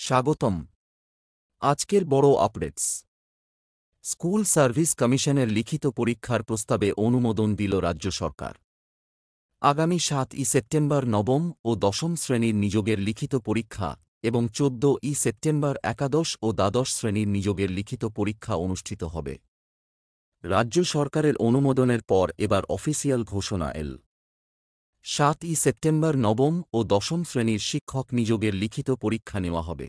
স্বাগতম। আজকের বড় আপডেটস। স্কুল সার্ভিস কমিশনের লিখিত পরীক্ষার প্রস্তাবে অনুমোদন দিল রাজ্য সরকার। আগামী ৭ই সেপ্টেম্বর নবম ও দশম শ্রেণীর নিযোগের লিখিত পরীক্ষা এবং ১৪ই সেপ্টেম্বর একাদশ ও দ্বাদশ শ্রেণীর নিযোগের লিখিত পরীক্ষা অনুষ্ঠিত হবে। রাজ্য সরকারের অনুমোদনের পর এবার অফিসিয়াল ঘোষণা এল। ৭ই সেপ্টেম্বর নবম ও দশম শ্রেণীর শিক্ষক নিযোগের লিখিত পরীক্ষা নেওয়া হবে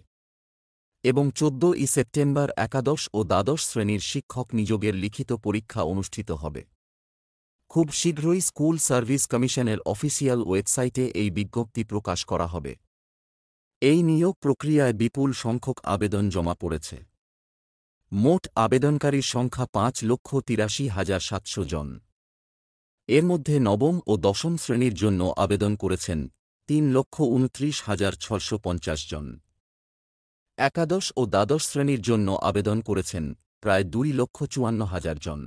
এবং ১৪ই সেপ্টেম্বর একাদশ ও দ্বাদশ শ্রেণীর শিক্ষক নিযোগের লিখিত পরীক্ষা অনুষ্ঠিত হবে। খুব শীঘ্রই স্কুল সার্ভিস কমিশনের অফিসিয়াল ওয়েবসাইটে এই বিজ্ঞপ্তি প্রকাশ করা হবে। এই নিয়োগ প্রক্রিয়ায় বিপুল সংখ্যক আবেদন জমা পড়েছে। মোট আবেদনকারীর সংখ্যা ৫,৮৩,৭০০ জন। এর মধ্যে নবম ও দশম শ্রেণীর জন্য আবেদন করেছেন ৩,২৯,৬৫০ জন। একাদশ ও দ্বাদশ শ্রেণীর জন্য আবেদন করেছেন প্রায় ২,৫৪,০০০ জন।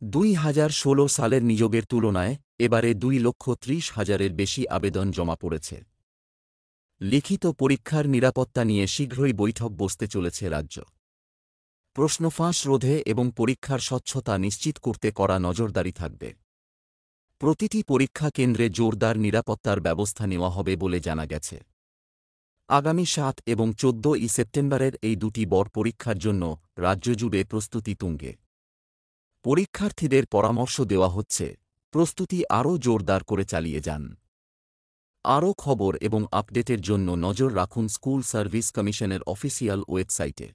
২০১৬ সালের নিযোগের তুলনায় এবারে ২,৩০,০০০-এর বেশি আবেদন জমা পড়েছে। লিখিত পরীক্ষার নিরাপত্তা নিয়ে শীঘ্রই বৈঠক বসতে চলেছে রাজ্য। প্রশ্নফাঁস রোধে এবং পরীক্ষার স্বচ্ছতা নিশ্চিত করতে কড়া নজরদারি থাকবে। প্রতিটি পরীক্ষা কেন্দ্রে জোরদার নিরাপত্তার ব্যবস্থা নেওয়া হবে বলে জানা গেছে। আগামী ৭ এবং ১৪ই সেপ্টেম্বরের এই দুটি বড় পরীক্ষার জন্য রাজ্য জুড়ে প্রস্তুতি তুঙ্গে। পরীক্ষার্থীদের পরামর্শ দেওয়া হচ্ছে, প্রস্তুতি আরও জোরদার করে চালিয়ে যান। আরও খবর এবং আপডেটের জন্য নজর রাখুন স্কুল সার্ভিস কমিশনের অফিসিয়াল ওয়েবসাইটে।